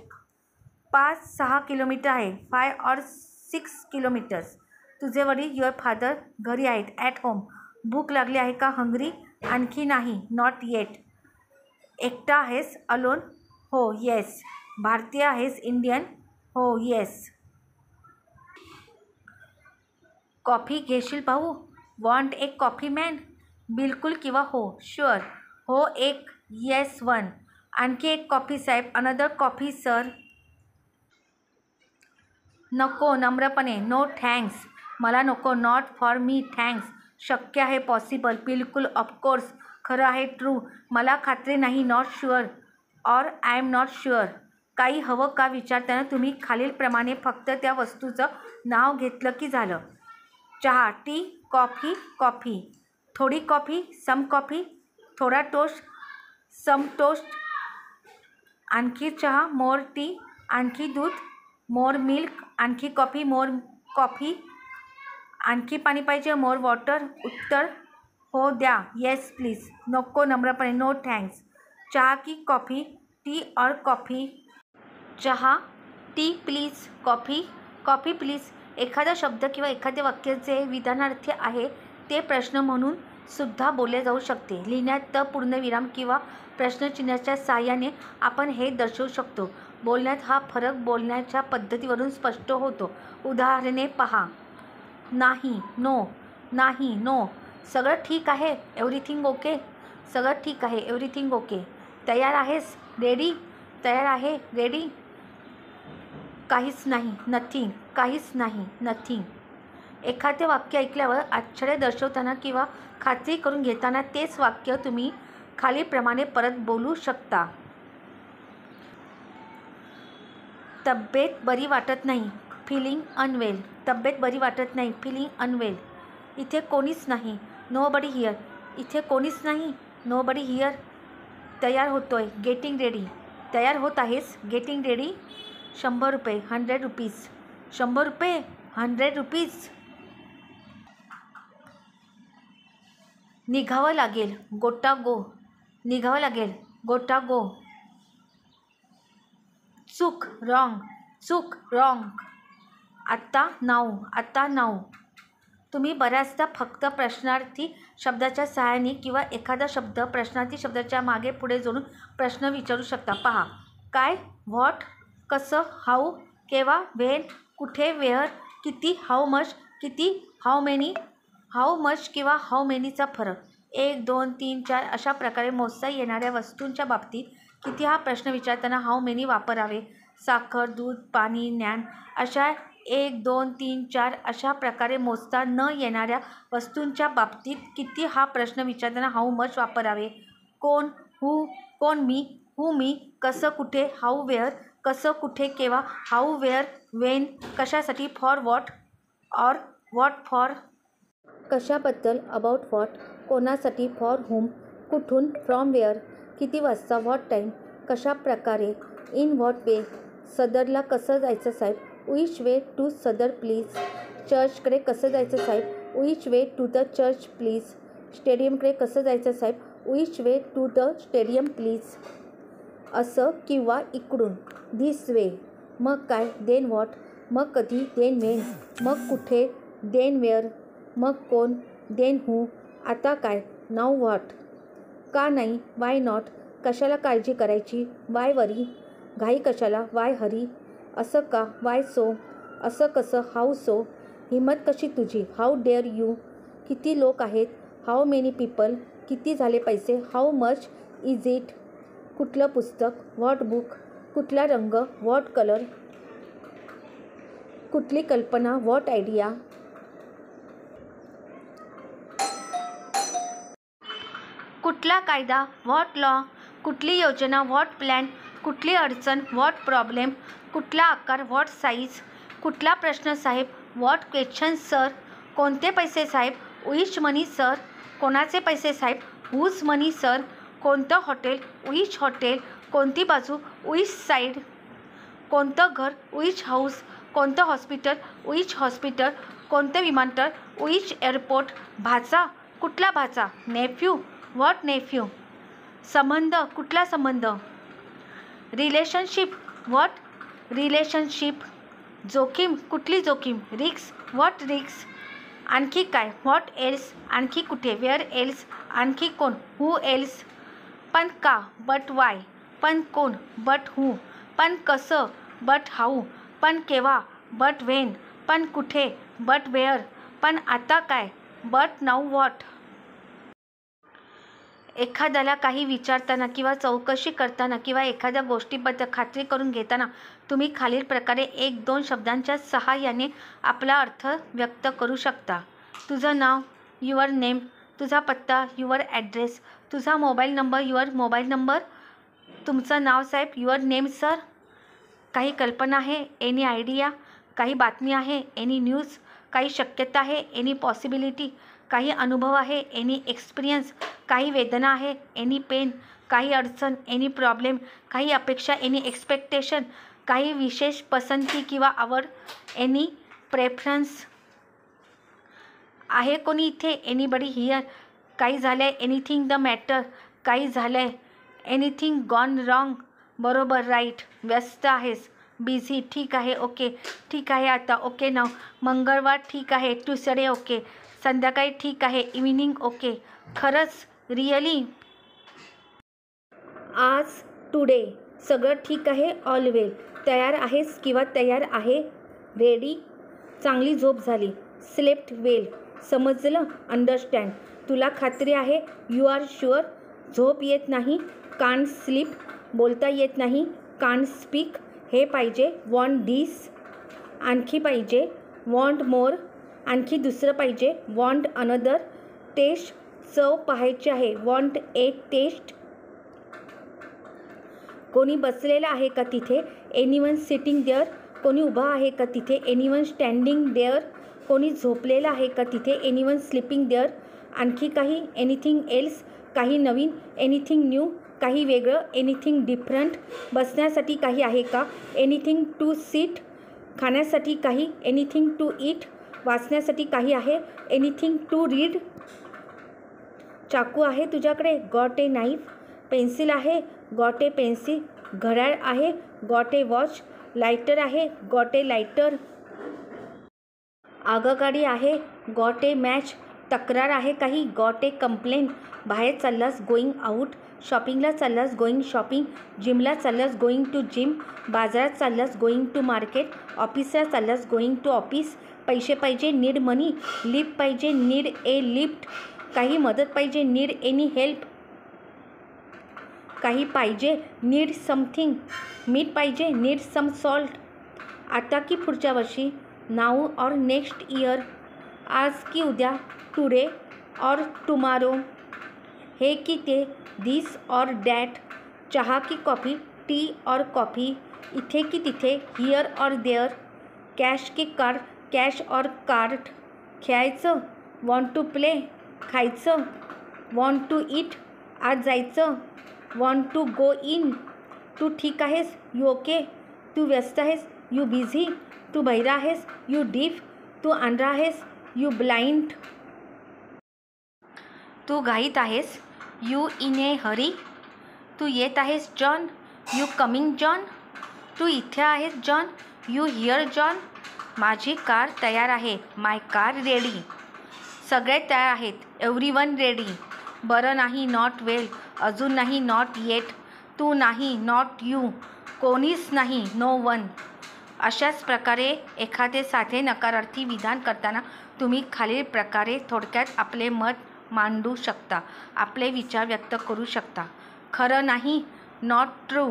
5-6 किलोमीटर आहे. 5 or 6 किलोमीटर्स. तुझे वडील युअर फादर घरी आहेत, ॲट होम. भूक लागली आहे का? हंग्री? आणखी नाही, नॉट येट. एकटा आहेस? अलोन? हो, येस. भारतीय आहेस? इंडियन? हो, येस. कॉफी घेशील भाऊ? वॉन्ट एक कॉफी मॅन? बिलकुल किंवा हो, शुअर. हो एक, येस वन. आणखी एक कॉफी साहेब. Another coffee sir. नको नम्रपणे, नो थँक्स. मला नको, नॉट फॉर मी, थँक्स. शक्य आहे, पॉसिबल. बिलकुल, ऑफकोर्स. खरं आहे, ट्रू. मला खात्री नाही, not sure or I am not sure. काही हवं का विचारताना तुम्ही खालीलप्रमाणे फक्त त्या वस्तूचं नाव घेतलं की झालं. चहा, टी, कॉफी, कॉफी. थोडी कॉफी, सम कॉफी. थोडा टोस्ट, सम टोस्ट. आणखी चहा, मोर टी. आणखी दूध, मोर मिल्क. आणखी कॉफी, मोर कॉफी. आणखी पाणी पाहिजे, मोर वॉटर. उत्तर हो द्या, येस प्लीज. नको नम्रपणे, नो थँक्स. चहा की कॉफी? Tea or coffee? चहा. Tea please. Coffee? Coffee please. एखादा शब्द किंवा एखादे वाक्य जे विधानार्थी आहे ते प्रश्न म्हणून सुद्धा बोलले जाऊ शकते. लिहिण्यात पूर्णविराम किंवा प्रश्नचिन्हाच्या साहाय्याने आपण हे दर्शवू शकतो. बोलण्यात हा फरक बोलण्याच्या पद्धतीवरून स्पष्ट होतो. उदाहरणे पहा. नाही, नो. नाही, नो. सगळं ठीक आहे, एव्हरीथिंग ओके. सगळं ठीक आहे, एव्हरीथिंग ओके. तयार आहेस? रेडी? तयार आहे? रेडी? काहीच नाही, नथिंग. काहीच नाही, नथिंग. एखादे वाक्य ऐकल्यावर आश्चर्य दर्शवताना किंवा खात्री करून घेताना तेच वाक्य तुम्ही खालीलप्रमाणे परत बोलू शकता. तब्येत बरी वाटत नाही, फीलिंग अनवेल. तब्येत बरी वाटत नाही, फीलिंग अनवेल. इथे कोणीच नाही, नोबडी हिअर. इथे कोणीच नाही, नोबडी हिअर. तयार होतोय, गेटिंग रेडी. तयार होत आहेस? Getting ready. 100 रुपये, 100 रुपीज. 100 रुपये, 100 रुपीज. निघावं लागेल, गोटा गो. निघावं लागेल, गोटा गो. चूक, रॉंग. चूक, रॉंग. आता नाऊ. आता नाऊ. तुम्ही बऱ्याचदा फक्त प्रश्नार्थी शब्दाच्या सहाय्याने किंवा एखादा शब्द प्रश्नार्थी शब्दाच्या मागे पुढे जोडून प्रश्न विचारू शकता. पहा. काय, व्हॉट, कसं, हाऊ, केव्हा, व्हेन, कुठे, वेअर, किती, हाऊ मच, किती, हाऊ मेनी, हाऊ मच किंवा हाऊ मेनीचा फरक. 1, 2, 3, 4 अशा प्रकारे मोजता येणाऱ्या वस्तूंच्या बाबतीत किती हा प्रश्न विचारताना हाऊ मेनी वापरावे. साखर, दूध, पाणी, ज्ञान अशा 1, 2, 3, 4 अशा प्रकारे मोजता न येणाऱ्या वस्तूंच्या बाबतीत किती हा प्रश्न विचारताना हाऊ मच वापरावे. कोण, हू, कोण मी, हू मी, कसं कुठे, हाऊ वेअर, कसं कुठे केव्हा, हाऊ वेअर, वेन, कशासाठी, for what or what for, कशाबद्दल, अबाउट व्हॉट, कोणासाठी, फॉर हुम, कुठून, फ्रॉम वेअर, किती वाजता, व्हॉट टाईम, कशा प्रकारे, इन व्हॉट वे, सदरला कसं जायचं साहेब, which way to Sadar please, चर्चकडे कसं जायचं साहेब, which way to the church please, स्टेडियमकडे कसं जायचं साहेब, which way to the stadium please. असं किंवा इकडून, धिस वे. मग काय, देन व्हॉट, मग कधी, देन वेन, मग कुठे, देन वेअर, मग कोण, देन हू, आता काय, नाऊ व्हॉट, का नाही, वाय नॉट, कशाला काळजी करायची, वाय वरी, घाई कशाला, वाय हरी, असं का, वाय सो, असं कसं, हाऊ सो, हिंमत कशी तुझी, हाऊ डेअर यू, किती लोक आहेत, हाऊ मेनी पीपल, किती झाले पैसे, हाऊ मच इज इट, कुठलं पुस्तक, व्हॉट बुक, कुठला रंग, व्हॉट कलर, कुठली कल्पना, व्हॉट आयडिया, कुठला कायदा, व्हॉट लॉ, कुठली योजना, व्हॉट प्लॅन, कुठली अडचण, व्हॉट प्रॉब्लेम, कुठला आकार, व्हॉट साईज, कुठला प्रश्न साहेब, व्हॉट क्वेश्चन सर, कोणते पैसे साहेब, विच मनी सर, कोणाचे पैसे साहेब, हुज मनी सर, कोणतं हॉटेल, विच हॉटेल, कोणती बाजू, विच साईड, कोणतं घर, विच हाऊस, कोणतं हॉस्पिटल, विच हॉस्पिटल, कोणते विमानतळ, विच एअरपोर्ट, भाचा, कुठला भाचा, नेफ्यू, व्हॉट नेफ्यू, संबंध, कुठला संबंध, रिलेशनशिप, व्हॉट रिलेशनशिप, जोखीम, कुठली जोखीम, रिस्क, व्हॉट रिस्क, आणखी काय, व्हॉट एल्स, आणखी कुठे, वेअर एल्स, आणखी कोण, हू एल्स, पण का, बट वाय, पण कोण, बट हू, पण कसं, बट हाऊ, पण केव्हा, बट व्हेन, पण कुठे, बट वेअर, पण आता काय, बट नाऊ व्हॉट. एखाद्याला काही विचारताना किंवा चौकशी करताना किंवा एखाद्या गोष्टीबद्दल खात्री करून घेताना तुम्ही खालील प्रकारे 1-2 शब्दांच्या सहाय्याने आपला अर्थ व्यक्त करू शकता. तुझं नाव, युअर नेम, तुझा पत्ता, युअर ॲड्रेस, तुझा mobile number, your mobile number, तुमचं नाव साहेब, युअर नेम सर, काही कल्पना आहे, एनी आयडिया, काही बातमी आहे, एनी न्यूज, काही शक्यता आहे, एनी पॉसिबिलिटी, काही अनुभव आहे, एनी एक्सपिरियन्स, काही वेदना आहे, एनी पेन, काही अडचण, एनी प्रॉब्लेम, काही अपेक्षा, एनी एक्सपेक्टेशन, काही विशेष पसंती किंवा आवड, एनी प्रेफरन्स, आहे कोणी इथे, एनीबडी हिअर, काही झालंय, एनिथिंग द मॅटर, काही झालंय, एनिथिंग गॉन रॉंग, बरोबर, राईट, व्यस्त आहेस, बिझी, ठीक आहे, ओके, ठीक आहे आता, ओके नाव, मंगळवार, ठीक आहे, ट्यूसडे, ओके, संध्याकाळी, ठीक आहे, इव्हिनिंग, ओके, खरंच, रिअली, आज, टुडे, सगळं ठीक आहे, ऑल वेल, तयार आहेस किंवा तयार आहे, रेडी, चांगली झोप झाली, स्लेप्ट वेल, समजलं, अंडरस्टँड, तुला खात्री आहे, यू आर शुअर, झोप येत नाही, कांट स्लीप. बोलता येत नाही, कांट स्पीक. हे पाहिजे, वॉन्ट दिस. आणखी पाहिजे, वॉन्ट मोर. आणखी दुसरं पाहिजे, वॉन्ट अनदर. टेस्ट, चव पाहायची आहे, वॉन्ट ए टेस्ट. कोणी बसलेलं आहे का तिथे, एनीवन सिटिंग देअर. कोणी उभा आहे का तिथे, एनीवन स्टँडिंग देअर. कोणी झोपलेलं आहे का तिथे, एनीवन स्लीपिंग देअर. आणखी काही, एनिथिंग एल्स. काही नवीन, एनिथिंग न्यू. काही वेगळं, एनिथिंग डिफरंट. बसण्यासाठी काही आहे का, एनिथिंग टू सीट. खाण्यासाठी काही, एनिथिंग टू ईट. वाचण्यासाठी काही आहे, एनिथिंग टू रीड. चाकू आहे तुझ्याकडे, गॉट ए नाईफ. पेन्सिल आहे, गॉट ए पेन्सिल. घड्याळ आहे, गॉट ए वॉच. लायटर आहे, गॉट ए लायटर. आगगाडी आहे, गॉट ए मॅच. तक्रार आहे काही, गॉट ए कंप्लेंट. बाहेर चाललास, गोईंग आऊट. शॉपिंगला चाललास, गोईंग शॉपिंग. जिमला चाललास, गोईंग टू जिम. बाजारात चाललास, गोईंग टू मार्केट. ऑफिसला चाललास, गोईंग टू ऑफिस. पैसे पाहिजे, नीड मनी. लिफ्ट पाहिजे, नीड ए लिफ्ट. काही मदत पाहिजे, नीड एनी हेल्प. काही पाहिजे, नीड समथिंग. मीठ पाहिजे, नीड सम सॉल्ट. आता की पुढच्या वर्षी, नाऊ और नेक्स्ट इयर. आज की उद्या, टुडे और टुमारो. हे की ते, दिस और डॅट. चहा की कॉफी, टी और कॉफी. इथे की तिथे, हिअर और देअर. कॅश की कार्ड, कॅश और कार्ड. खेळायचं, वॉन्ट टू प्ले. खायचं, वॉन्ट टू ईट. आज जायचं, वॉन्ट टू गो इन. तू ठीक आहेस, यू ओके. तू व्यस्त आहेस, यू बिझी. तू बहिरा आहेस, यू डीफ. तू आंधळा आहेस, यू ब्लाइंड. तू घाईत आहेस, यू इन ए हरी. तू येत आहेस, जॉन. You coming John. तू इथे आहेस, जॉन. You here John. माझी कार तयार आहे, माय कार रेडी. सगळे तयार आहेत, एव्हरीवन रेडी. बरं नाही, नॉट वेल. अजून नाही, नॉट येट. तू नाही, नॉट यू. कोणीच नाही, नो वन. अशाच प्रकारे एखादे साधे नकारार्थी विधान करताना तुम्ही खालील प्रकारे थोडक्यात आपले मत मांडू शकता, आपले विचार व्यक्त करू शकता. खरं नाही, नॉट ट्रू.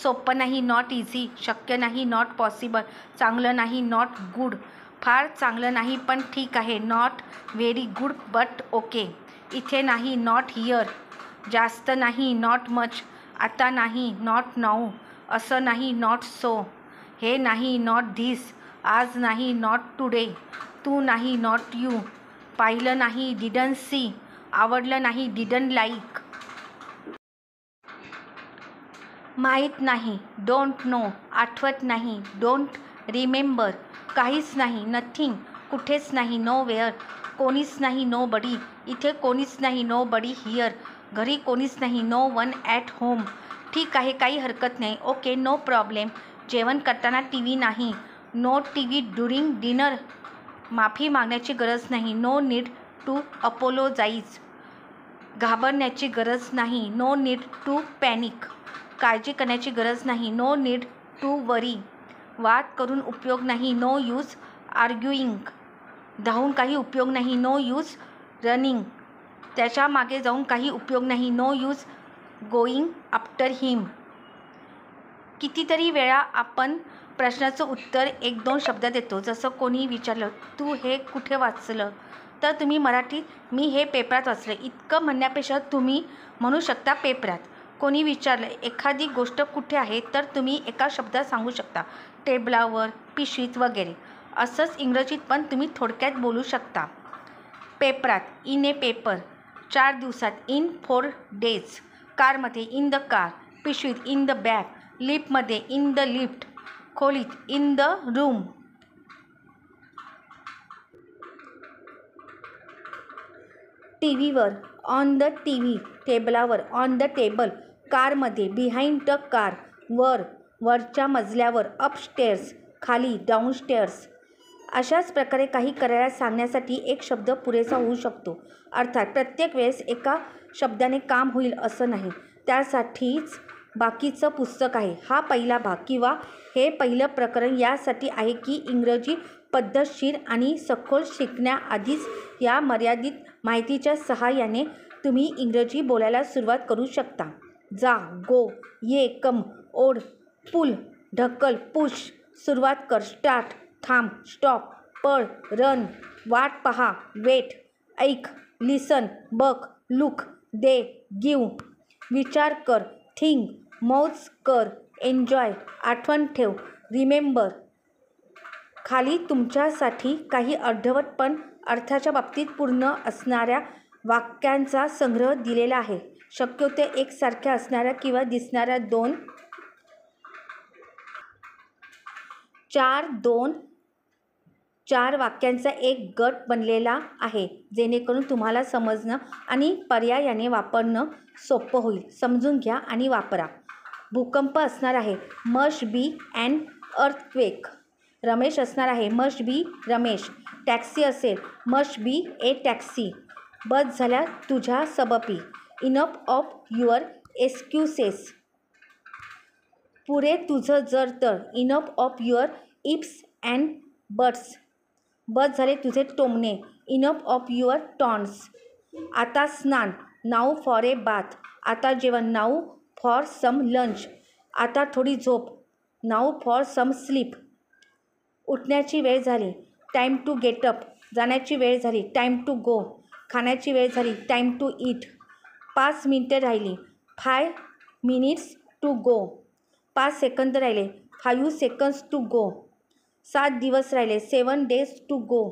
सोपं नाही, नॉट इझी. शक्य नाही, नॉट पॉसिबल. चांगलं नाही, नॉट गुड. फार चांगलं नाही पण ठीक आहे, not very good but okay. इथे नाही, नॉट हिअर. जास्त नाही, नॉट मच. आता नाही, नॉट नाऊ. असं नाही, नॉट सो. हे नाही, नॉट धिस. आज नाही, नॉट टुडे. तू नाही, नॉट यू. पाहिलं नाही, डिडंट सी. आवडलं नाही, डिडंट लाईक. माहीत नाही, डोंट नो. आठवत नाही, डोंट रिमेंबर. काहीच नाही, नथिंग. कुठेच नाही, नो वेअर. कोणीच नाही, नो बडी. इथे कोणीच नाही, नो बडी हिअर. घरी कोणीच नाही, नो वन ॲट होम. ठीक आहे, काही हरकत नाही, ओके, नो प्रॉब्लेम. जेवण करताना टी व्ही नाही, no T V during dinner. माफी मागण्याची गरज नाही, नो नीड टू अपोलोजाईज. घाबरण्याची गरज नाही, नो नीड टू पॅनिक. काळजी करण्याची गरज नाही, नो नीड टू वरी. वाद करून उपयोग नाही, नो यूज आर्ग्युईंग. धावून काही उपयोग नाही, नो यूज रनिंग. त्याच्या मागे जाऊन काही उपयोग नाही, नो यूज गोईंग आफ्टर हिम. कितीतरी वेळा आपण प्रश्नाचं उत्तर 1-2 शब्द देतो. जसं कोणी विचारलं, तू हे कुठे वाचलं, तर तुम्ही मराठीत मी हे पेपरात वाचलं. इतकं म्हणण्यापेक्षा तुम्ही म्हणू शकता पेपरात. कोणी विचारलं एखादी गोष्ट कुठे आहे, तर तुम्ही एका शब्दात सांगू शकता, टेबलावर, पिशवीत वगैरे. असंच इंग्रजीत पण तुम्ही थोडक्यात बोलू शकता. पेपरात, इन ए पेपर. 4 दिवसात, इन 4 डेज. कारमध्ये, इन द कार. पिशवीत, इन द बॅग. लिफ्टमध्ये, इन द लिफ्ट. खोलीत, इन द रूम. टी व्हीवर, ऑन द टी व्ही. टेबलावर, ऑन द टेबल. कारमध्ये, बिहाइंड द कार. वर, वरच्या मजल्यावर. अपस्टेअर्स, खाली, डाऊनस्टेअर्स. अशाच प्रकारे काही करायला सांगण्यासाठी एक शब्द पुरेसा होऊ शकतो. अर्थात प्रत्येक वेळेस एका शब्दाने काम होईल असं नाही. त्यासाठीच बाकीचं पुस्तक आहे. हा पहिला भाग किंवा हे पहिलं प्रकरण यासाठी आहे की इंग्रजी पद्धतशीर आणि सखोल शिकण्याआधीच या मर्यादित माहितीच्या सहाय्याने तुम्ही इंग्रजी बोलायला सुरुवात करू शकता. जा, गो, ये, कम, ओढ, पुल, ढकल, पुश, सुरुवात कर, स्टार्ट, थांब, स्टॉप, पळ, रन, वाट पहा, वेट, ऐक, लिसन, बघ, लुक, दे, गिव, विचार कर, थिंक, मौज कर, एन्जॉय, आठवण ठेव, रिमेंबर. खाली तुमच्यासाठी काही अर्धवट पण अर्थाच्या बाबतीत पूर्ण असणाऱ्या वाक्यांचा संग्रह दिलेला आहे. शक्यतो एकसारख्या असणाऱ्या किंवा दिसणाऱ्या 4 वाक्यांचा एक गट बनलेला आहे, जेणेकरून तुम्हाला समजणं आणि पर्यायाने वापरणं सोपं होईल. समजून घ्या आणि वापरा. भूकंप असणार आहे, must be an earthquake. Ramesh असणार आहे, मस्ट बी रमेश. टॅक्सी असेल, मस्ट बी ए टॅक्सी. बस झाल्या तुझ्या सबबी, इनफ ऑफ युअर एक्सक्यूसेस. पुरे तुझं जर तर, enough of your ifs and buts. बस झाले तुझे टोमणे, इनफ ऑफ युअर टॉन्ट्स. आता स्नान, नाऊ फॉर ए बाथ. आता जेवण, नाऊ फॉर सम लंच. आता थोडी झोप, नाऊ फॉर सम स्लीप. उठण्याची वेळ झाली, टाईम टू गेट अप. जाण्याची वेळ झाली, टाईम टू गो. खाण्याची वेळ झाली, टाईम टू ईट. 5 मिनिटे राहिली, 5 मिनिट्स टू गो. 5 सेकंद राहिले, 5 सेकंड्स टू गो. 7 दिवस राहिले, 7 डेज टू गो.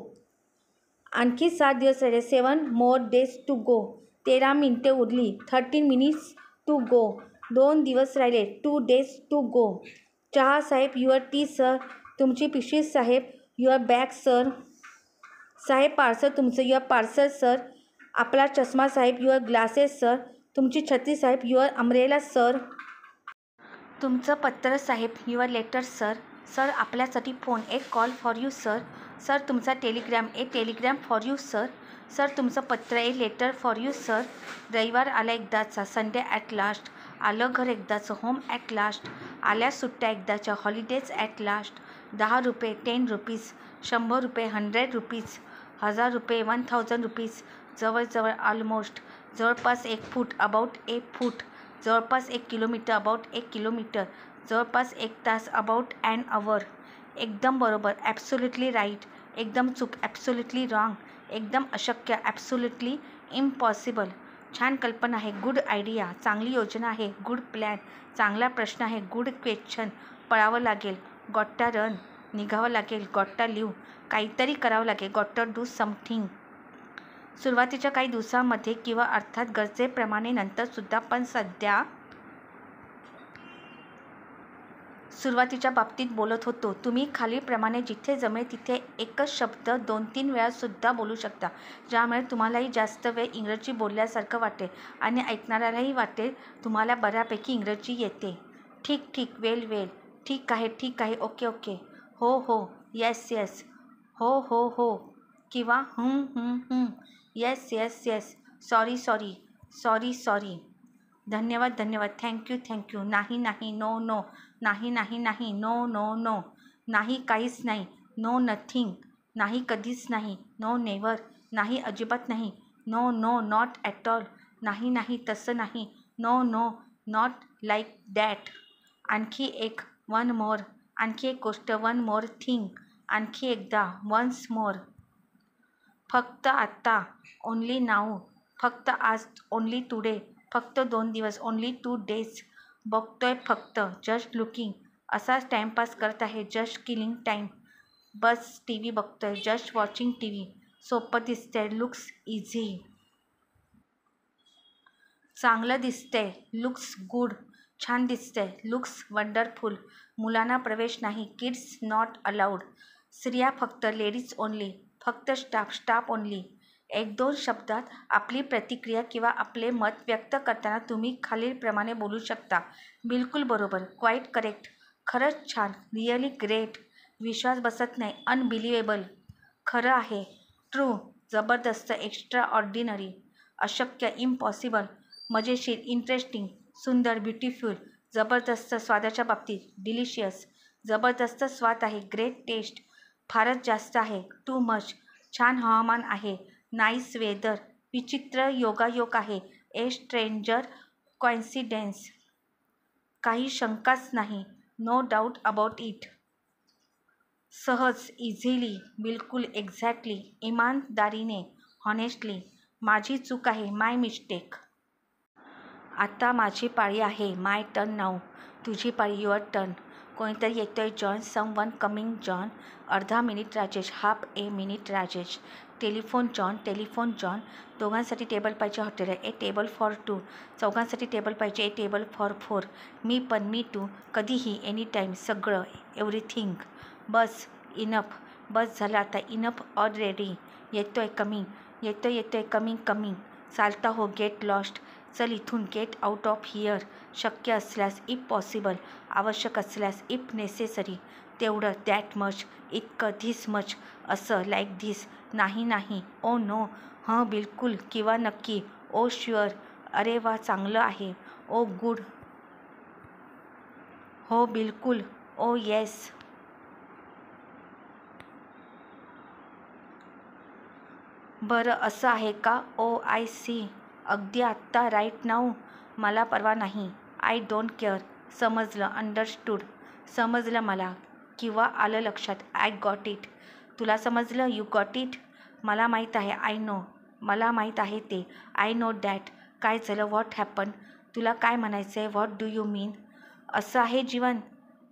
आणखी 7 दिवस राहिले, 7 मोर डेज टू गो. 13 मिनिटे उरली, 13 मिनिट्स टू गो. 2 दिवस राहिले, 2 डेज टू गो. चहा साहेब, युअर टी सर. तुमची पिशवी साहेब, युअर बॅग सर. साहेब पार्सल तुमचं, युअर पार्सल सर. आपला चष्मा साहेब, युअर ग्लासेस सर. तुमची छत्री साहेब, युअर अम्ब्रेला सर. तुमचं पत्र साहेब, युअर लेटर सर. सर आपल्यासाठी फोन, a call for you sir. Sir तुमचा telegram, a telegram for you sir. Sir तुमचं पत्र, a letter for you sir. रविवार आला एकदाचा, संडे ॲट लास्ट. आलं घर एकदाचं, होम ॲट लास्ट. आल्या सुट्ट्या एकदाच्या, हॉलिडेज ॲट लास्ट. 10 रुपये, 10 रुपीज. 100 रुपये, 100 रुपीज. 1000 रुपये, 1000 रुपीज. जवळजवळ, ऑलमोस्ट. जवळपास 1 फूट, अबाउट ए फूट. जवळपास 1 किलोमीटर, अबाउट 1 किलोमीटर. जवळपास 1 तास, अबाउट ॲन अवर. एकदम बरोबर, ॲब्सोल्युटली राईट. एकदम चूक, ॲब्सोल्युटली रॉंग. एकदम अशक्य, ॲब्सोल्युटली इम्पॉसिबल. छान कल्पना आहे, गुड आयडिया. चांगली योजना आहे, गुड प्लॅन. चांगला प्रश्न आहे, गुड क्वेश्चन. पळावं लागेल, गॉट्टा रन. निघावं लागेल, गॉट्टा लिव्ह. काहीतरी करावं लागेल, गॉट्टा डू समथिंग. सुरुवातीच्या काही दिवसांमध्ये किंवा अर्थात गरजेप्रमाणे नंतरसुद्धा, पण सध्या सुरुवातीच्या बाबतीत बोलत होतो. तुम्ही खालीलप्रमाणे जिथे जमेल तिथे एकच शब्द 2-3 वेळासुद्धा बोलू शकता, ज्यामुळे तुम्हालाही जास्त वेळ इंग्रजी बोलल्यासारखं वाटेल आणि ऐकणाऱ्यालाही वाटेल तुम्हाला बऱ्यापैकी इंग्रजी येते. ठीक ठीक, वेल वेल. ठीक आहे, ठीक आहे, ओके ओके. हो हो, येस येस. हो हो हो. किंवा yes yes yes. Sorry sorry, sorry sorry. धन्यवाद धन्यवाद, थँक्यू थँक्यू. नाही नाही, नो नो. नाही नाही नाही, नो नो नो. नाही काहीच नाही, नो नथिंग. नाही कधीच नाही, नो नेव्हर. नाही अजिबात नाही, no no, not at all. नाही नाही तसं नाही, no no, not like that. आणखी एक, वन मोर. आणखी एक गोष्ट, वन मोर थिंग. आणखी एकदा, वन्स मोर. फक्त आत्ता, ओन्ली नाऊ. फक्त आज, ओन्ली टुडे. फक्त 2 दिवस, ओन्ली 2 डेज. बघतोय फक्त, जस्ट लुकिंग. असाच टाईमपास करत आहे, जस्ट किलिंग टाईम. बस टी व्ही बघतोय, जस्ट वॉचिंग टी व्ही. सोपं दिसतंय, लुक्स इझी. चांगलं दिसतंय, लुक्स गुड. छान दिसतंय, लुक्स वंडरफुल. मुलांना प्रवेश नाही, किड्स नॉट अलाउड. स्त्रिया फक्त, लेडीज ओन्ली. फक्त स्टाफ, स्टाफ ओन्ली. 1-2 शब्दात आपली प्रतिक्रिया किंवा आपले मत व्यक्त करताना तुम्ही खालीलप्रमाणे बोलू शकता. बिलकुल बरोबर, क्वाईट करेक्ट. खरंच छान, रिअली ग्रेट. विश्वास बसत नाही, अनबिलिव्हेबल. खरं आहे, ट्रू. जबरदस्त, एक्स्ट्रा ऑर्डिनरी. अशक्य, इम्पॉसिबल. मजेशीर, इंटरेस्टिंग. सुंदर, ब्युटिफुल. जबरदस्त स्वादाच्या बाबतीत, डिलिशियस. जबरदस्त स्वाद आहे, ग्रेट टेस्ट. फारच जास्त आहे, टू मच. छान हवामान आहे, नाईस वेदर. विचित्र योगायोग आहे. A stranger coincidence. काही शंकाच नाही. No doubt about it. सहज, इझिली, बिलकुल, एक्झॅक्टली, इमानदारीने, हॉनेस्टली. माझी चूक आहे. My mistake. आता माझी पाळी आहे. My turn now. तुझी पाळी. Your turn. कोणीतरी येतोय जॉन. Someone coming John. अर्धा मिनिट राजेश. Half a minute Rajesh. Telephone John. Telephone John. दोघांसाठी टेबल पाहिजे हॉटेलवर. A table for 2. चौघांसाठी टेबल पाहिजे. A table for 4. मी पण. मी टू. कधीही. Any time. सगळं. एव्हरीथिंग. बस. इनफ. बस झालं आता. Enough already. येतोय. कमिंग. येतोय. कमिंग. चालता हो. Get lost. चल इथून. Get out of here. शक्य असल्यास. If possible. आवश्यक असल्यास. If necessary. तेवढं. That much. इतकं. This much. असं. Like this. नाही. Oh no. हं बिलकुल किंवा नक्की. Oh sure. अरे वा चांगलं आहे. Oh good. हो बिलकुल. Oh yes. बरं असं आहे का. Oh I C. अगदी आत्ता. Right now. मला परवा नाही. I don't care. समजलं. अंडरस्टूड. समजलं मला. किंवा आलं लक्षात. I got it. तुला समजलं. You got it. मला माहीत आहे. I know. मला माहीत आहे ते. I know that. काय झालं. What happen. तुला काय म्हणायचं आहे. What do you mean. असं आहे जीवन.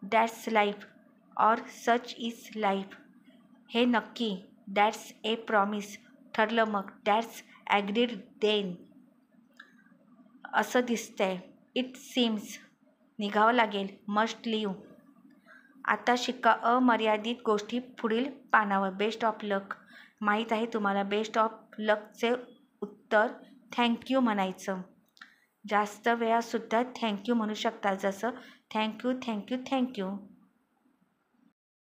That's life. Or such is life. हे नक्की. That's a promise. ठरलं मग. That's agreed then. असं दिसतंय. It seems. निघावं लागेल. Must leave. आता शिका अमर्यादित गोष्टी पुढील पानावर. Best of luck. माहीत आहे तुम्हाला. बेस्ट ऑफ लकचे उत्तर थँक्यू म्हणायचं. जास्त वेळासुद्धा थँक्यू म्हणू शकता. जसं थँक्यू.